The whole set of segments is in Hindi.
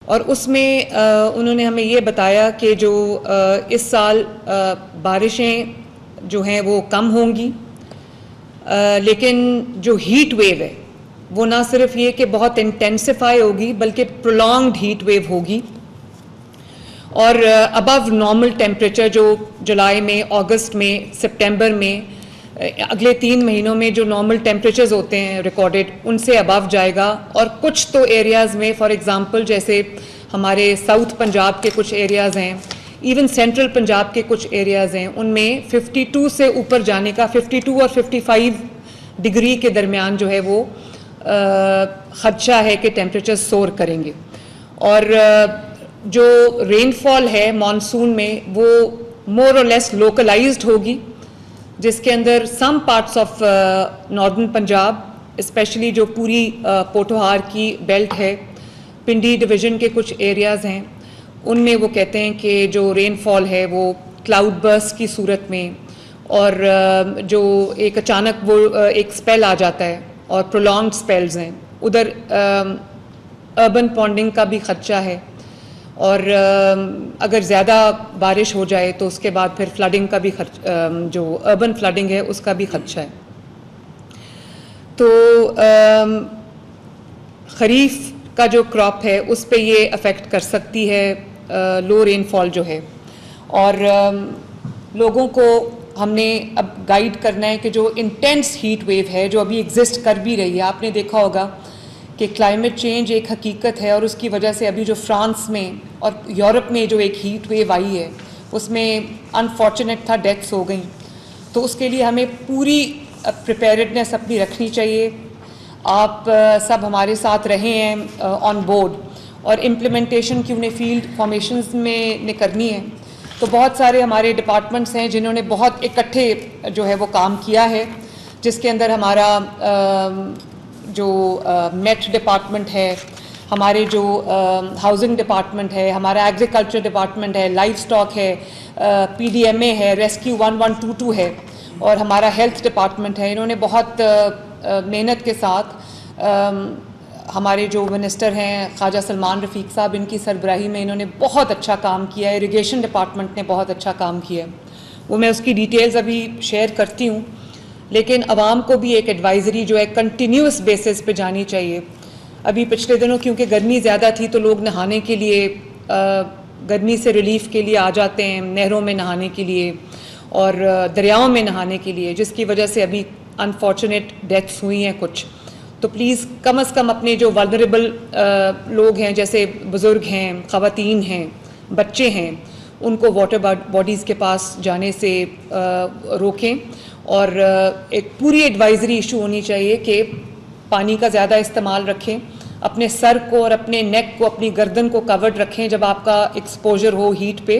और उसमें उन्होंने हमें ये बताया कि जो इस साल बारिशें जो हैं वो कम होंगी, लेकिन जो हीट वेव है वो ना सिर्फ ये कि बहुत इंटेंसिफाई होगी बल्कि प्रोलॉन्ग्ड हीट वेव होगी और अबव नॉर्मल टेम्परेचर जो जुलाई में, अगस्त में, सितंबर में, अगले 3 महीनों में जो नॉर्मल टेम्परेचर्स होते हैं रिकॉर्डेड उनसे अबव जाएगा। और कुछ तो एरियाज़ में, फॉर एग्ज़ाम्पल जैसे हमारे साउथ पंजाब के कुछ एरियाज़ हैं, इवन सेंट्रल पंजाब के कुछ एरियाज़ हैं, उनमें 52 से ऊपर जाने का, 52 और 55 डिग्री के दरमियान जो है वो ख़दशा है कि टेम्परेचर सोर करेंगे। और जो रेनफॉल है मानसून में वो मोर और लेस लोकलाइज्ड होगी, जिसके अंदर some parts of northern Punjab, specially जो पूरी पोठोहार की बेल्ट है, पिंडी डिवीज़न के कुछ एरियाज़ हैं, उनमें वो कहते हैं कि जो रेनफॉल है वो क्लाउड बर्स्ट की सूरत में और जो एक अचानक वो एक स्पेल आ जाता है और प्रोलॉन्ग्ड स्पेल्स हैं, उधर अर्बन पॉन्डिंग का भी खदशा है और अगर ज़्यादा बारिश हो जाए तो उसके बाद फिर फ्लडिंग का भी जो अर्बन फ्लडिंग है उसका भी खदशा है। तो ख़रीफ का जो क्रॉप है उस पे ये अफेक्ट कर सकती है लो रेनफॉल जो है। और लोगों को हमने अब गाइड करना है कि जो इंटेंस हीट वेव है जो अभी एग्जिस्ट कर भी रही है, आपने देखा होगा कि क्लाइमेट चेंज एक हकीकत है और उसकी वजह से अभी जो फ्रांस में और यूरोप में जो एक हीट वेव आई है उसमें अनफॉर्चुनेट था डेथ्स हो गई। तो उसके लिए हमें पूरी प्रिपेयर्डनेस अपनी रखनी चाहिए। आप सब हमारे साथ रहे हैं ऑन बोर्ड और इम्प्लीमेंटेशन की उन्हें फील्ड फॉर्मेशंस में ने करनी है। तो बहुत सारे हमारे डिपार्टमेंट्स हैं जिन्होंने बहुत इकट्ठे जो है वो काम किया है, जिसके अंदर हमारा जो मेट डिपार्टमेंट है, हमारे जो हाउसिंग डिपार्टमेंट है, हमारा एग्रीकल्चर डिपार्टमेंट है, लाइफ स्टॉक है, PDMA है, रेस्क्यू 1122 है और हमारा हेल्थ डिपार्टमेंट है। इन्होंने बहुत मेहनत के साथ हमारे जो मिनिस्टर हैं ख्वाजा सलमान रफ़ीक साहब, इनकी सरबराही में इन्होंने बहुत अच्छा काम किया है। इरिगेशन डिपार्टमेंट ने बहुत अच्छा काम किया है, वो मैं उसकी डिटेल्स अभी शेयर करती हूँ। लेकिन आवाम को भी एक एडवाइज़री जो है कंटिन्यूस बेसिस पे जानी चाहिए। अभी पिछले दिनों क्योंकि गर्मी ज़्यादा थी तो लोग नहाने के लिए गर्मी से रिलीफ के लिए आ जाते हैं नहरों में नहाने के लिए और दरियाओं में नहाने के लिए, जिसकी वजह से अभी अनफॉर्चुनेट डेथ्स हुई हैं कुछ। तो प्लीज़ कम से कम अपने जो वल्नरेबल लोग हैं, जैसे बुज़ुर्ग हैं, ख़वातीन हैं, बच्चे हैं, उनको वाटर बॉडीज़ के पास जाने से रोकें। और एक पूरी एडवाइज़री इशू होनी चाहिए कि पानी का ज़्यादा इस्तेमाल रखें, अपने सर को और अपने नेक को, अपनी गर्दन को कवर्ड रखें जब आपका एक्सपोजर हो हीट पे।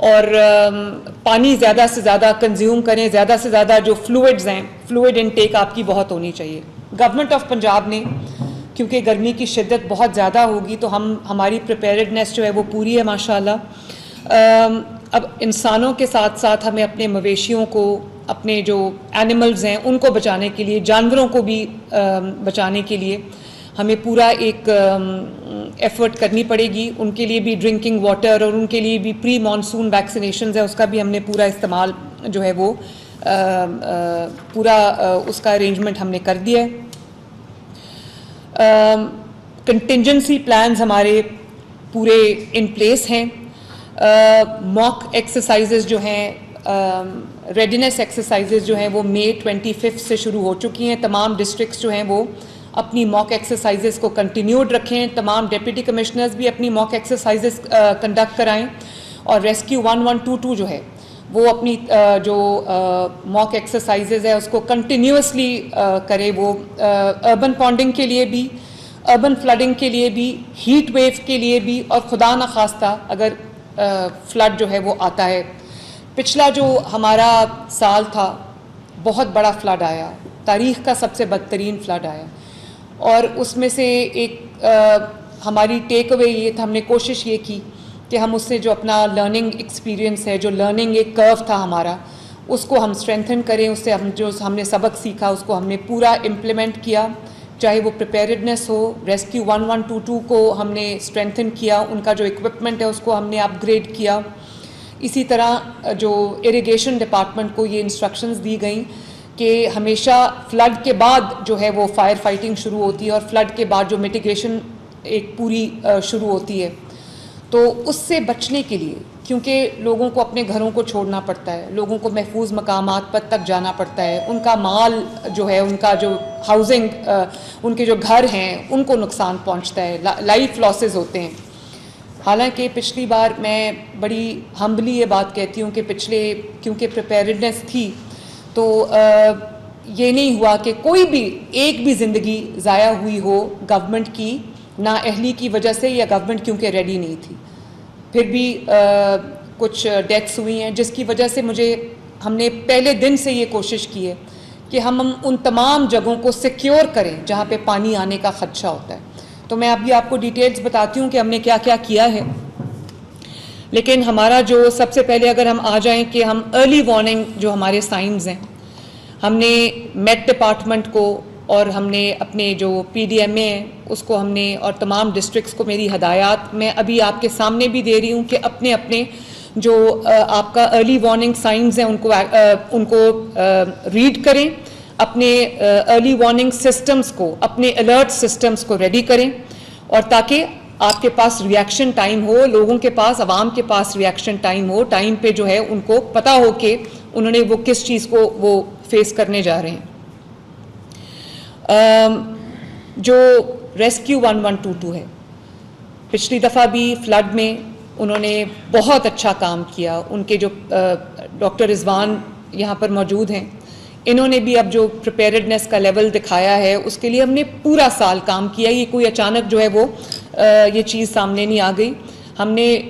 और पानी ज़्यादा से ज़्यादा कंज्यूम करें, ज़्यादा से ज़्यादा जो फ्लूइड्स हैं, फ्लूइड इनटेक आपकी बहुत होनी चाहिए। गवर्नमेंट ऑफ पंजाब ने, क्योंकि गर्मी की शिद्दत बहुत ज़्यादा होगी तो हमारी प्रिपेयर्डनेस जो है वो पूरी है माशाल्लाह। अब इंसानों के साथ साथ हमें अपने मवेशियों को, अपने जो एनिमल्स हैं उनको बचाने के लिए, जानवरों को भी बचाने के लिए हमें पूरा एक एफर्ट करनी पड़ेगी। उनके लिए भी ड्रिंकिंग वाटर और उनके लिए भी प्री मानसून वैक्सीनेशन है, उसका भी हमने पूरा इस्तेमाल जो है वो पूरा उसका अरेंजमेंट हमने कर दिया है। कंटिंजेंसी प्लान्स हमारे पूरे इन प्लेस हैं। मॉक एक्सरसाइजेज जो हैं, रेडीनेस एक्सरसाइजेज जो हैं वो मई 25 से शुरू हो चुकी हैं। तमाम डिस्ट्रिक्ट्स जो हैं वो अपनी मॉक एक्सरसाइजेज को कंटिन्यूड रखें। तमाम डिप्टी कमिश्नर्स भी अपनी मॉक एक्सरसाइजेज कंडक्ट कराएं और रेस्क्यू 1122 जो है वो अपनी जो मॉक एक्सरसाइजेज है उसको कंटिन्यूसली करे। वो अर्बन पॉन्डिंग के लिए भी, अर्बन फ्लडिंग के लिए भी, हीट वेव के लिए भी, और खुदा न खास्ता अगर फ्लड जो है वो आता है। पिछला जो हमारा साल था बहुत बड़ा फ्लड आया, तारीख़ का सबसे बदतरीन फ्लड आया, और उसमें से एक हमारी टेक अवे ये था, हमने कोशिश ये की कि हम उससे जो अपना लर्निंग एक्सपीरियंस है, जो लर्निंग एक कर्व था हमारा, उसको हम स्ट्रेंथन करें। उससे हम जो हमने सबक सीखा उसको हमने पूरा इम्प्लीमेंट किया। चाहे वो प्रिपेयर्डनेस हो, रेस्क्यू 1122 को हमने स्ट्रेंथन किया, उनका जो इक्विपमेंट है उसको हमने अपग्रेड किया। इसी तरह जो इरिगेशन डिपार्टमेंट को ये इंस्ट्रक्शंस दी गई कि हमेशा फ्लड के बाद जो है वो फायर फाइटिंग शुरू होती है और फ्लड के बाद जो मिटिगेशन एक पूरी शुरू होती है। तो उससे बचने के लिए, क्योंकि लोगों को अपने घरों को छोड़ना पड़ता है, लोगों को महफूज मकामात पर तक जाना पड़ता है, उनका माल जो है, उनका जो हाउसिंग, उनके जो घर हैं उनको नुकसान पहुंचता है, लाइफ लॉसेस होते हैं। हालांकि पिछली बार मैं बड़ी हम्बली ये बात कहती हूँ कि पिछले क्योंकि प्रिपेयर्डनेस थी तो ये नहीं हुआ कि कोई भी एक भी ज़िंदगी ज़ाया हुई हो गवर्नमेंट की नाअहली की वजह से, या गवर्नमेंट क्योंकि रेडी नहीं थी। फिर भी कुछ डेथ्स हुई हैं जिसकी वजह से हमने पहले दिन से ये कोशिश की है कि हम उन तमाम जगहों को सिक्योर करें जहाँ पे पानी आने का ख़दशा होता है। तो मैं अभी आपको डिटेल्स बताती हूँ कि हमने क्या क्या किया है। लेकिन हमारा जो सबसे पहले अगर हम आ जाएं कि हम अर्ली वार्निंग जो हमारे साइंस हैं, हमने मेट डिपार्टमेंट को और हमने अपने जो PDMA हैं उसको हमने, और तमाम डिस्ट्रिक्ट्स को मेरी हदायत मैं अभी आपके सामने भी दे रही हूँ कि अपने अपने जो आपका अर्ली वार्निंग साइंस हैं उनको रीड करें, अपने अर्ली वार्निंग सिस्टम्स को, अपने अलर्ट सिस्टम्स को रेडी करें, और ताकि आपके पास रिएक्शन टाइम हो, लोगों के पास, आवाम के पास रिएक्शन टाइम हो, टाइम पे जो है उनको पता हो कि उन्होंने वो किस चीज़ को वो फेस करने जा रहे हैं। जो रेस्क्यू 1122 है, पिछली दफ़ा भी फ्लड में उन्होंने बहुत अच्छा काम किया। उनके जो डॉक्टर रिजवान यहाँ पर मौजूद हैं, इन्होंने भी अब जो प्रिपेयर्डनेस का लेवल दिखाया है उसके लिए हमने पूरा साल काम किया। ये कोई अचानक जो है वो ये चीज़ सामने नहीं आ गई।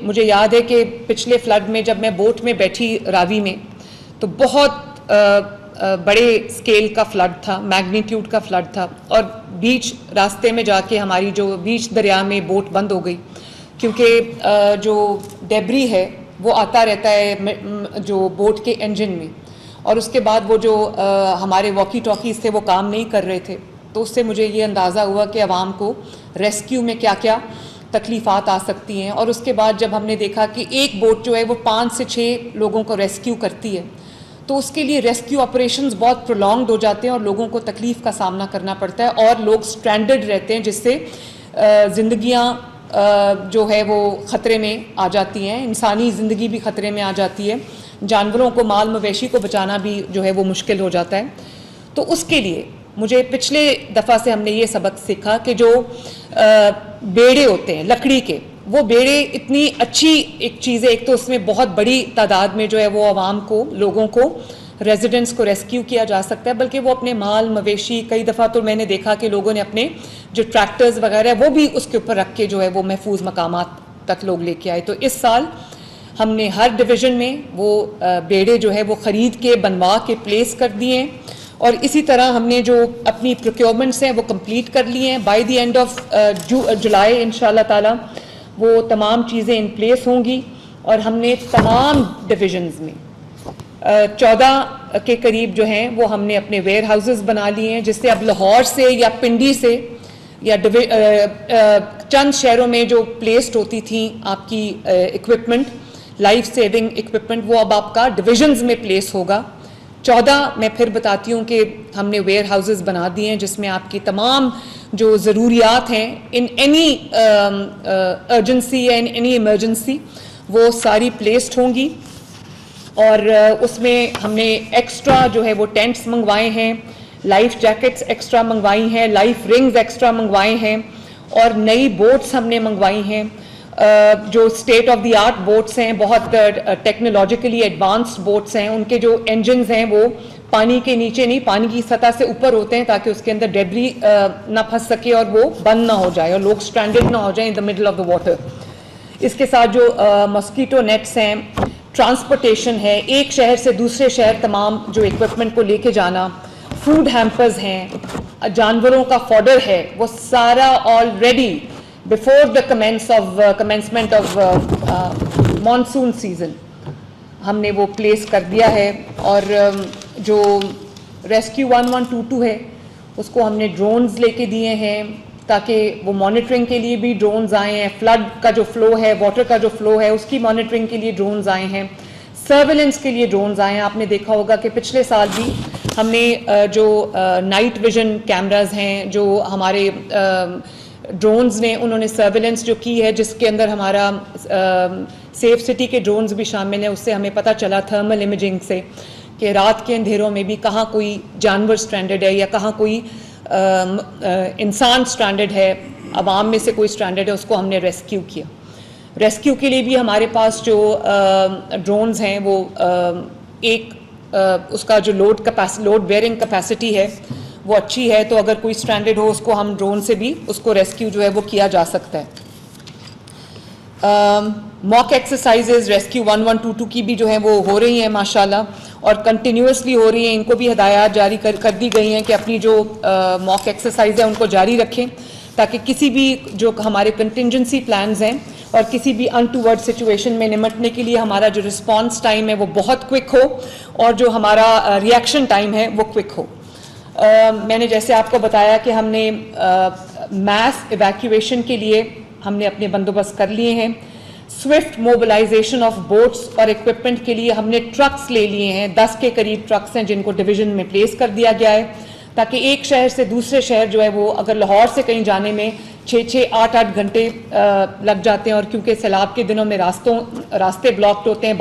मुझे याद है कि पिछले फ्लड में जब मैं बोट में बैठी रावी में, तो बहुत बड़े स्केल का फ्लड था, मैग्नीट्यूड का फ्लड था, और बीच रास्ते में जाके हमारी जो बीच दरिया में बोट बंद हो गई, क्योंकि जो डेब्री है वो आता रहता है जो बोट के इंजन में, और उसके बाद वो जो हमारे वॉकी टॉकीज़ थे वो काम नहीं कर रहे थे। तो उससे मुझे ये अंदाज़ा हुआ कि आवाम को रेस्क्यू में क्या क्या तकलीफ़ात आ सकती हैं। और उसके बाद जब हमने देखा कि एक बोट जो है वो 5 से 6 लोगों को रेस्क्यू करती है, तो उसके लिए रेस्क्यू ऑपरेशंस बहुत प्रोलॉन्ग्ड हो जाते हैं और लोगों को तकलीफ़ का सामना करना पड़ता है, और लोग स्ट्रैंडेड रहते हैं, जिससे ज़िंदगियाँ जो है वो ख़तरे में आ जाती हैं, इंसानी ज़िंदगी भी ख़तरे में आ जाती है, जानवरों को, माल मवेशी को बचाना भी जो है वो मुश्किल हो जाता है। तो उसके लिए मुझे पिछले दफ़ा से हमने ये सबक सीखा कि जो बेड़े होते हैं लकड़ी के, वो बेड़े इतनी अच्छी एक चीज़ है। एक तो उसमें बहुत बड़ी तादाद में जो है वो आवाम को, लोगों को, रेजिडेंट्स को रेस्क्यू किया जा सकता है, बल्कि वो अपने माल मवेशी, कई दफ़ा तो मैंने देखा कि लोगों ने अपने जो ट्रैक्टर्स वगैरह वो भी उसके ऊपर रख के जो है वो महफूज मकामात तक लोग लेके आए। तो इस साल हमने हर डिवीज़न में वो बेड़े जो है वो ख़रीद के, बनवा के प्लेस कर दिए हैं, और इसी तरह हमने जो अपनी प्रोक्योरमेंट्स हैं वो कंप्लीट कर लिए हैं। By the end of July इंशाल्लाह ताला वो तमाम चीज़ें इन प्लेस होंगी, और हमने तमाम डिविजन्स में 14 के करीब जो हैं वो हमने अपने वेयर हाउसेस बना लिए हैं, जिससे अब लाहौर से या पिंडी से या चंद शहरों में जो प्लेस्ड होती थी आपकी इक्विपमेंट, लाइफ सेविंग इक्विपमेंट, वो अब आपका डिविजन्स में प्लेस होगा। 14 मैं फिर बताती हूँ कि हमने वेयर हाउसेस बना दिए हैं, जिसमें आपकी तमाम जो ज़रूरियात हैं इन एनी अर्जेंसी या इन एनी इमरजेंसी वो सारी प्लेस्ड होंगी। और उसमें हमने एक्स्ट्रा जो है वो टेंट्स मंगवाए हैं, लाइफ जैकेट्स एक्स्ट्रा मंगवाई हैं, लाइफ रिंग्स एक्स्ट्रा मंगवाए हैं, और नई बोट्स हमने मंगवाई हैं, जो state of the art boats हैं, बहुत टेक्नोलॉजिकली एडवांस्ड बोट्स हैं। उनके जो इंजन्स हैं वो पानी के नीचे नहीं, पानी की सतह से ऊपर होते हैं, ताकि उसके अंदर डेब्री ना फंस सके और वो बंद ना हो जाए और लोग स्ट्रैंडेड ना हो जाए in the middle of the water. इसके साथ जो मॉस्कीटो नेट्स हैं, ट्रांसपोर्टेशन है, एक शहर से दूसरे शहर तमाम जो इक्विपमेंट को लेके जाना, फूड हैम्पर्स हैं, जानवरों का फॉडर है, वो सारा already before the commencement of monsoon season हमने वो प्लेस कर दिया है। और जो रेस्क्यू 1122 है उसको हमने ड्रोन्स लेके दिए हैं ताकि वो मॉनिटरिंग के लिए भी ड्रोन्स आए हैं, फ्लड का जो फ्लो है, वाटर का जो फ्लो है, उसकी मॉनिटरिंग के लिए ड्रोन्स आए हैं, सर्वेलेंस के लिए ड्रोन्स आए हैं। आपने देखा होगा कि पिछले साल भी हमने जो नाइट विजन कैमराज हैं, जो हमारे ड्रोन्स ने उन्होंने सर्वेलेंस जो की है, जिसके अंदर हमारा सेफ सिटी के ड्रोन्स भी शामिल हैं, उससे हमें पता चला थर्मल इमेजिंग से कि रात के अंधेरों में भी कहाँ कोई जानवर स्ट्रैंडेड है या कहाँ कोई इंसान स्ट्रैंडेड है, आवाम में से कोई स्ट्रैंडेड है, उसको हमने रेस्क्यू किया। रेस्क्यू के लिए भी हमारे पास जो ड्रोन्स हैं वो उसका जो लोड बेयरिंग कैपेसिटी है वो अच्छी है, तो अगर कोई स्ट्रैंडेड हो उसको हम ड्रोन से भी उसको रेस्क्यू जो है वो किया जा सकता है। मॉक एक्सरसाइजेज रेस्क्यू 1122 की भी जो है वो हो रही हैं माशाल्लाह, और कंटिन्यूसली हो रही हैं। इनको भी हदायत जारी कर दी गई हैं कि अपनी जो मॉक एक्सरसाइज है उनको जारी रखें, ताकि किसी भी जो हमारे कंटिजेंसी प्लान्स हैं और किसी भी अनटूवर्ड सिचुएशन में निपटने के लिए हमारा जो रिस्पॉन्स टाइम है वो बहुत क्विक हो और जो हमारा रिएक्शन टाइम है वो क्विक हो। मैंने जैसे आपको बताया कि हमने मास इवैक्यूएशन के लिए हमने अपने बंदोबस्त कर लिए हैं। स्विफ्ट मोबिलाइजेशन ऑफ बोट्स और इक्विपमेंट के लिए हमने ट्रक्स ले लिए हैं, 10 के करीब ट्रक्स हैं जिनको डिवीज़न में प्लेस कर दिया गया है, ताकि एक शहर से दूसरे शहर जो है वो अगर लाहौर से कहीं जाने में 6-6, 8-8 घंटे लग जाते हैं, और क्योंकि सैलाब के दिनों में रास्ते ब्लॉक्ड होते हैं,